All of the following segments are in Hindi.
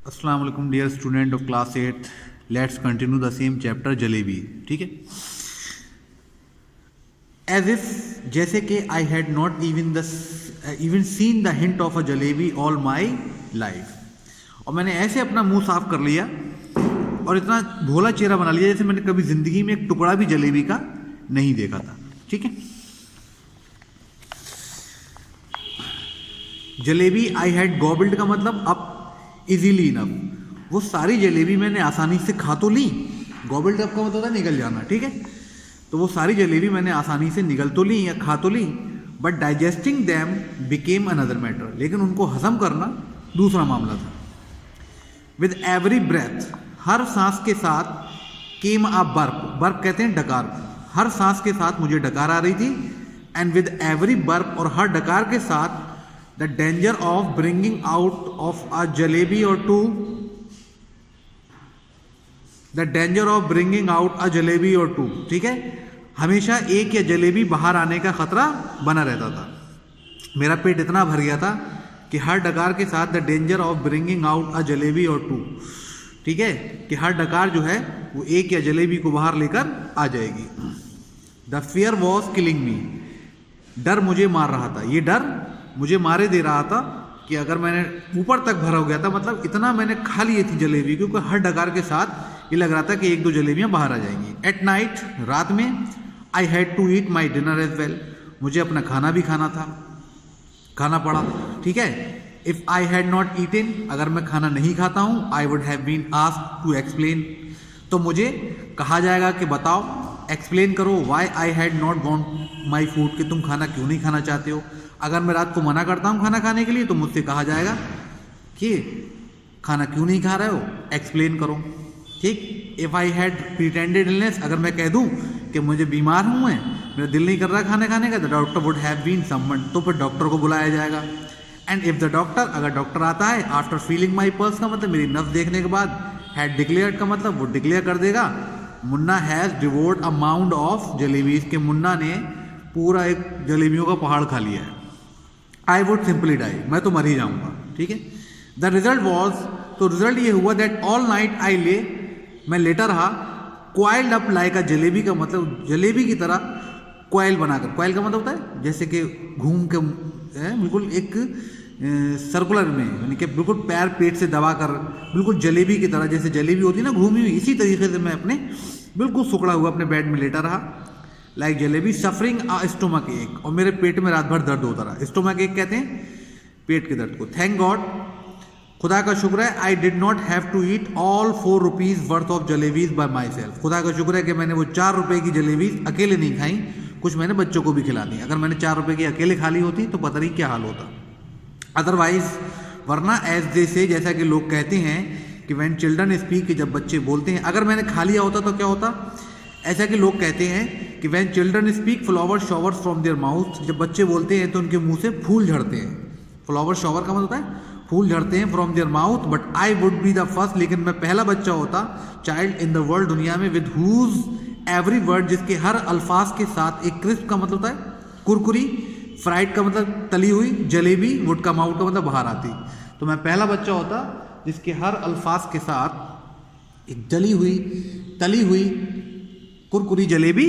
अस्सलाम वालेकुम dear student of class 8। Let's continue the same chapter Jalebi. ठीक है। एज इफ जैसे कि I had not even seen the hint of a jalebi all my life, और मैंने ऐसे अपना मुंह साफ कर लिया और इतना भोला चेहरा बना लिया जैसे मैंने कभी जिंदगी में एक टुकड़ा भी जलेबी का नहीं देखा था। ठीक है। जलेबी आई हैड गॉबल्ड का मतलब अब इजीली इनफ, वो सारी जलेबी मैंने आसानी से खा तो ली। गॉबल्ड अप का मतलब होता है निगल जाना। ठीक है। तो वो सारी जलेबी मैंने आसानी से निगल तो ली या खा तो ली, but digesting them became another matter, लेकिन उनको हजम करना दूसरा मामला था। विद एवरी ब्रेथ, हर सांस के साथ, केम अ बर्प, बर्प कहते हैं डकार, हर सांस के साथ मुझे डकार आ रही थी। एंड विद एवरी बर्प, और हर डकार के साथ, the danger of bringing out of a jalebi or two, the danger of bringing out a jalebi or two. ठीक है। हमेशा एक या जलेबी बाहर आने का खतरा बना रहता था। मेरा पेट इतना भर गया था कि हर डकार के साथ the danger of bringing out a jalebi or two, ठीक है, कि हर डकार जो है वो एक या जलेबी को बाहर लेकर आ जाएगी। द फियर वॉज किलिंग मी, डर मुझे मार रहा था। ये डर मुझे मारे दे रहा था कि अगर मैंने ऊपर तक भरा हो गया था, मतलब इतना मैंने खा ली थी जलेबी, क्योंकि हर डकार के साथ ये लग रहा था कि एक दो जलेबियां बाहर आ जाएंगी। एट नाइट, रात में, I had to eat my dinner as well, मुझे अपना खाना भी खाना था, खाना पड़ा। ठीक है। If I had not eaten, अगर मैं खाना नहीं खाता हूं, I would have been asked to explain, तो मुझे कहा जाएगा कि बताओ, एक्सप्लेन करो, why I had not want my food, कि तुम खाना क्यों नहीं खाना चाहते हो। अगर मैं रात को मना करता हूं खाना खाने के लिए, तो मुझसे कहा जाएगा कि खाना क्यों नहीं खा रहे हो, एक्सप्लेन करो। ठीक। If I had pretended illness, अगर मैं कह दूं कि मुझे बीमार हूं मैं, मेरा दिल नहीं कर रहा खाना खाने का, the doctor would have been someone, तो फिर डॉक्टर को बुलाया जाएगा। एंड इफ द डॉक्टर, अगर डॉक्टर आता है, आफ्टर फीलिंग माई पल्स का मतलब मेरी नब्ज देखने के बाद, हैड डिक्लेयर्ड का मतलब वो डिक्लेयर कर देगा, Munna has devoured a mound of jalebis, के मुन्ना ने पूरा एक जलेबियों का पहाड़ खा लिया है। आई वुड सिंपली डाई, मैं तो मर ही जाऊंगा। ठीक है। द रिजल्ट वॉज, तो रिजल्ट ये हुआ दैट ऑल नाइट आई ले, मैं लेटा रहा, क्वाइल्ड अप लाइक अ जलेबी का मतलब जलेबी की तरह क्वाइल बनाकर, क्वाइल का मतलब होता है जैसे कि घूम के बिल्कुल एक सर्कुलर में, यानी कि बिल्कुल पैर पेट से दबाकर, बिल्कुल जलेबी की तरह, जैसे जलेबी होती है ना घूमी हुई, इसी तरीके से मैं अपने बिल्कुल सुकड़ा हुआ अपने बेड में लेटा रहा, लाइक जलेबी, सफरिंग अ स्टोमक एक, और मेरे पेट में रात भर दर्द होता रहा। स्टोमक एक कहते हैं पेट के दर्द को। थैंक गॉड, खुदा का शुक्र है, I did not have to eat all 4 rupees worth of jalebis by myself, खुदा का शुक्र है कि मैंने वो 4 रुपए की जलेबीज अकेले नहीं खाई, कुछ मैंने बच्चों को भी खिला दी। अगर मैंने 4 रुपए की अकेले खा ली होती तो पता नहीं क्या हाल होता। अदरवाइज, वरना एज दे से, जैसा कि लोग कहते हैं कि व्हेन चिल्ड्रन स्पीक, जब बच्चे बोलते हैं, अगर मैंने खा लिया होता तो क्या होता, ऐसा कि लोग कहते हैं कि when children speak flower showers from their mouth, जब बच्चे बोलते हैं तो उनके मुंह से फूल झड़ते हैं। फ्लावर शॉवर का मतलब होता है फूल झड़ते हैं from their mouth, but I would be the first, लेकिन मैं पहला बच्चा होता, चाइल्ड इन द वर्ल्ड, दुनिया में, विद हुज एवरी वर्ड, जिसके हर अल्फाज के साथ एक क्रिस्प का मतलब होता है कुरकुरी, फ्राइड का मतलब तली हुई, जलेबी, वुड का माउथ का मतलब बाहर आती, तो मैं पहला बच्चा होता जिसके हर अल्फाज के साथ एक जली हुई, तली हुई, कुरकुरी जलेबी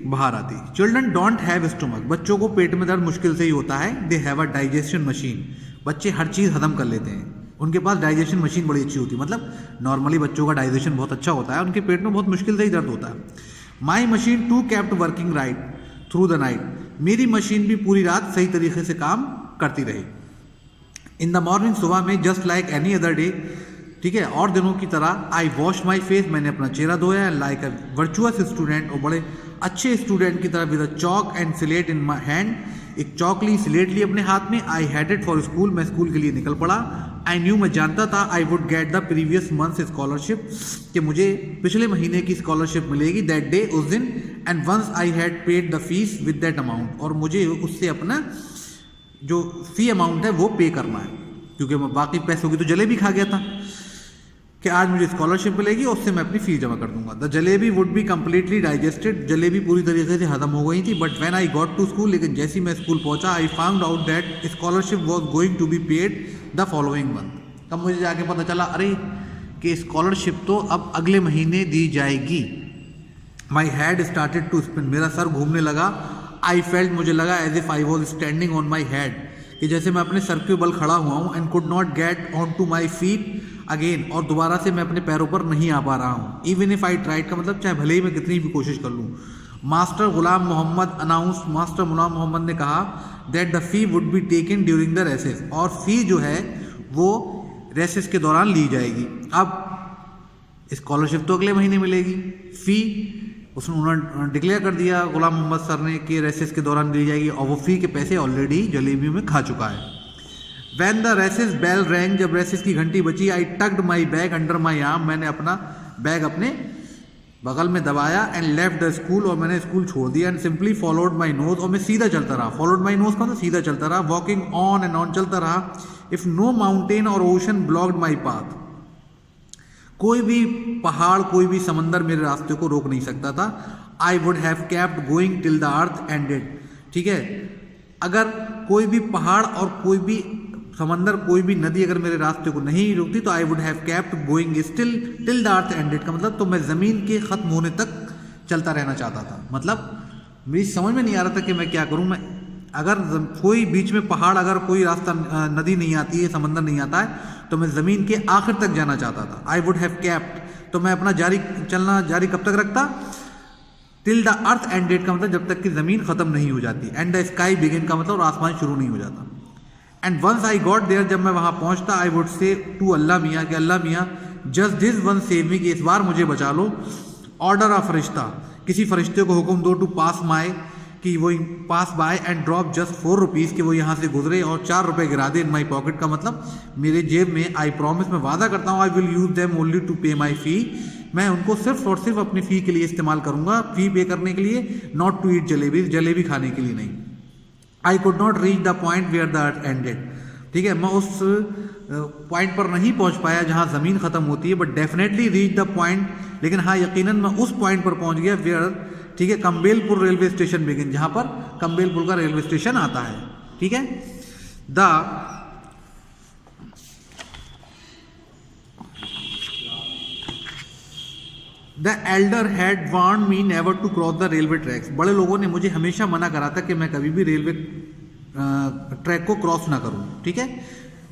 बाहर आती। चिल्ड्रन डोंट हैव स्टोमक, बच्चों को पेट में दर्द मुश्किल से ही होता है। They have a digestion machine, बच्चे हर चीज़ हजम कर लेते हैं, उनके पास डाइजेशन मशीन बड़ी अच्छी होती है, मतलब नॉर्मली बच्चों का डाइजेशन बहुत अच्छा होता है, उनके पेट में बहुत मुश्किल से ही दर्द होता है। My machine too kept working right through the night, मेरी मशीन भी पूरी रात सही तरीके से काम करती रही। इन द मॉर्निंग, सुबह में, just like any other day, ठीक है, और दिनों की तरह, आई वॉश माई फेस, मैंने अपना चेहरा धोया, लाइक अ वर्चुअस स्टूडेंट, और बड़े अच्छे स्टूडेंट की तरह, with a chalk and slate in my hand, एक चौक ली, स्लेट ली अपने हाथ में। आई हेडेड फॉर स्कूल, मैं स्कूल के लिए निकल पड़ा। आई न्यू, मैं जानता था, I would get the previous month scholarship, कि मुझे पिछले महीने की स्कॉलरशिप मिलेगी, दैट डे, उस दिन। And once I had paid the fees with that amount, और मुझे उससे अपना जो फी अमाउंट है वो पे करना है, क्योंकि मैं बाकी पैसों की तो जलेबी खा गया था, कि आज मुझे स्कॉलरशिप मिलेगी, उससे मैं अपनी फीस जमा कर दूंगा। The jalebi would be completely digested, jalebi पूरी तरीके से हजम हो गई थी। But when I got to school, लेकिन जैसे ही मैं स्कूल पहुंचा, I found out that scholarship was going to be paid the following month, तब मुझे जाके पता चला अरे कि स्कॉलरशिप तो अब अगले महीने दी जाएगी। My had started to spin, मेरा सर घूमने लगा। आई फेल्ट, मुझे लगा as if I was standing on my head, कि जैसे मैं अपने सर के बल खड़ा हुआ हूँ। And could not get on to my feet again, और दोबारा से मैं अपने पैरों पर नहीं आ पा रहा हूँ। इवन इफ आई ट्राइड का मतलब चाहे भले ही मैं कितनी भी कोशिश कर लूँ। Master Ghulam Mohammad announce, master Ghulam Mohammad ने कहा that the fee would be taken during the recess, और फी जो है वो रेसेस के दौरान ली जाएगी। अब स्कॉलरशिप तो अगले महीने मिलेगी, फी उन्होंने डिक्लेयर कर दिया गुलाम मोहम्मद सर ने कि रेसेस के दौरान दी जाएगी, और वो फी के पैसे ऑलरेडी जलेबियों में खा चुका है। When the recess bell rang, जब रेसेस की घंटी बची, I tucked my bag under my arm, मैंने अपना बैग अपने बगल में दबाया। एंड लेफ्ट द स्कूल, और मैंने स्कूल छोड़ दिया। And simply followed my nose, और मैं सीधा चलता रहा। फॉलोड माई नोज का मतलब सीधा चलता रहा। वॉकिंग ऑन एंड ऑन, चलता रहा। इफ नो माउंटेन और ओशन ब्लॉक्ड माई पाथ, कोई भी पहाड़ कोई भी समंदर मेरे रास्ते को रोक नहीं सकता था। आई would have kept going till the earth ended, ठीक है, अगर कोई भी पहाड़ और कोई भी समंदर कोई भी नदी अगर मेरे रास्ते को नहीं रोकती तो आई would have kept going still till the earth ended का मतलब तो मैं ज़मीन के ख़त्म होने तक चलता रहना चाहता था। मतलब मेरी समझ में नहीं आ रहा था कि मैं क्या करूं। मैं अगर कोई बीच में पहाड़ अगर कोई रास्ता नदी नहीं आती है समंदर नहीं आता है तो मैं ज़मीन के आखिर तक जाना चाहता था। आई वुड हैव केप्ट, तो मैं अपना चलना जारी कब तक रखता, टिल द अर्थ एंडेड का मतलब जब तक कि ज़मीन ख़त्म नहीं हो जाती। एंड द स्काई बिगिन का मतलब आसमान शुरू नहीं हो जाता। And once I got there, जब मैं वहाँ पहुँचता, I would say to Allah मियाँ कि अल्लाह मियाँ just this one save me, कि इस बार मुझे बचा लो। ऑर्डर ऑफ फरिश्ता, किसी फरिश्ते को हुक्म दो, टू पास माई, कि वो pass by and drop just 4 rupees, कि वो यहाँ से गुजरे और 4 रुपये गिरा दे इन माई पॉकेट का मतलब मेरे जेब में। आई प्रॉमिस, मैं वादा करता हूँ, I will use them only to pay my फ़ी, मैं उनको सिर्फ और सिर्फ अपनी फ़ी के लिए इस्तेमाल करूँगा, फ़ी पे करने के लिए, not to eat jalebi, jalebi खाने के लिए नहीं। I could not reach the point where the earth ended, ठीक है, मैं उस पॉइंट पर नहीं पहुंच पाया जहां ज़मीन ख़त्म होती है, but definitely reach the point, लेकिन हाँ यकीनन मैं उस पॉइंट पर पहुंच गया वेयर, ठीक है, कम्बेलपुर रेलवे स्टेशन बिगिन, जहां पर कम्बेलपुर का रेलवे स्टेशन आता है, ठीक है। The elder had warn me never to cross the railway tracks, बड़े लोगों ने मुझे हमेशा मना करा था कि मैं कभी भी रेलवे ट्रैक को क्रॉस ना करूं, ठीक है,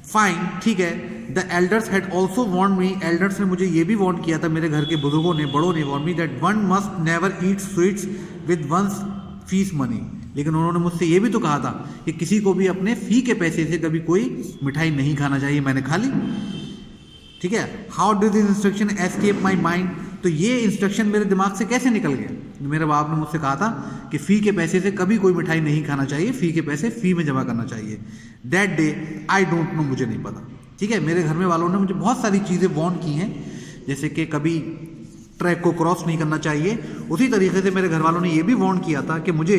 फाइन, ठीक है। The elders had also warn me, elders ने मुझे ये भी वार्न किया था, मेरे घर के बुजुर्गों ने, बड़ों ने warn me that one must never eat sweets with one's fees money, लेकिन उन्होंने मुझसे ये भी तो कहा था कि किसी को भी अपने फ़ी के पैसे से कभी कोई मिठाई नहीं खाना चाहिए, मैंने खा ली, ठीक है। How did this instruction escape my mind, तो ये इंस्ट्रक्शन मेरे दिमाग से कैसे निकल गया। मेरे बाप ने मुझसे कहा था कि फ़ी के पैसे से कभी कोई मिठाई नहीं खाना चाहिए, फ़ी के पैसे फ़ी में जमा करना चाहिए। That day I don't know, मुझे नहीं पता, ठीक है। मेरे घर में वालों ने मुझे बहुत सारी चीज़ें वार्न की हैं, जैसे कि कभी ट्रैक को क्रॉस नहीं करना चाहिए, उसी तरीके से मेरे घर वालों ने ये भी वार्न किया था कि मुझे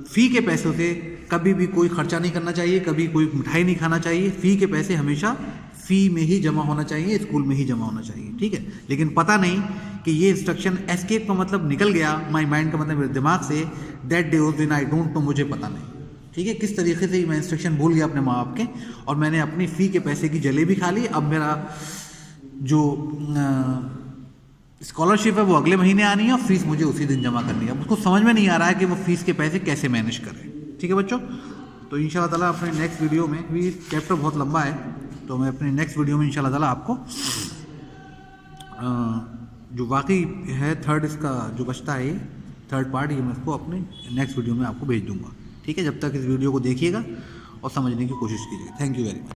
फ़ी के पैसों से कभी भी कोई खर्चा नहीं करना चाहिए, कभी कोई मिठाई नहीं खाना चाहिए, फ़ी के पैसे हमेशा फ़ी में ही जमा होना चाहिए, स्कूल में ही जमा होना चाहिए, ठीक है। लेकिन पता नहीं कि ये इंस्ट्रक्शन एस्केप का मतलब निकल गया, माई माइंड का मतलब मेरे दिमाग से, दैट डे उस दिन आई डोंट नो, मुझे पता नहीं, ठीक है, किस तरीके से मैं इंस्ट्रक्शन भूल गया अपने माँ बाप के, और मैंने अपनी फ़ी के पैसे की जलेबी खा ली। अब मेरा जो स्कॉलरशिप है वो अगले महीने आनी है और फीस मुझे उसी दिन जमा करनी है। अब उसको समझ में नहीं आ रहा है कि वो फीस के पैसे कैसे मैनेज करें, ठीक है बच्चों। तो इंशाल्लाह ताला अपने नेक्स्ट वीडियो में, भी चैप्टर बहुत लंबा है, तो मैं अपने नेक्स्ट वीडियो में इंशाल्लाह ताला आपको जो वाकई है थर्ड इसका जो बचता है, थर्ड पार्ट, ये मैं उसको अपने नेक्स्ट वीडियो में आपको भेज दूँगा, ठीक है। जब तक इस वीडियो को देखिएगा और समझने की कोशिश कीजिएगा। Thank you very much.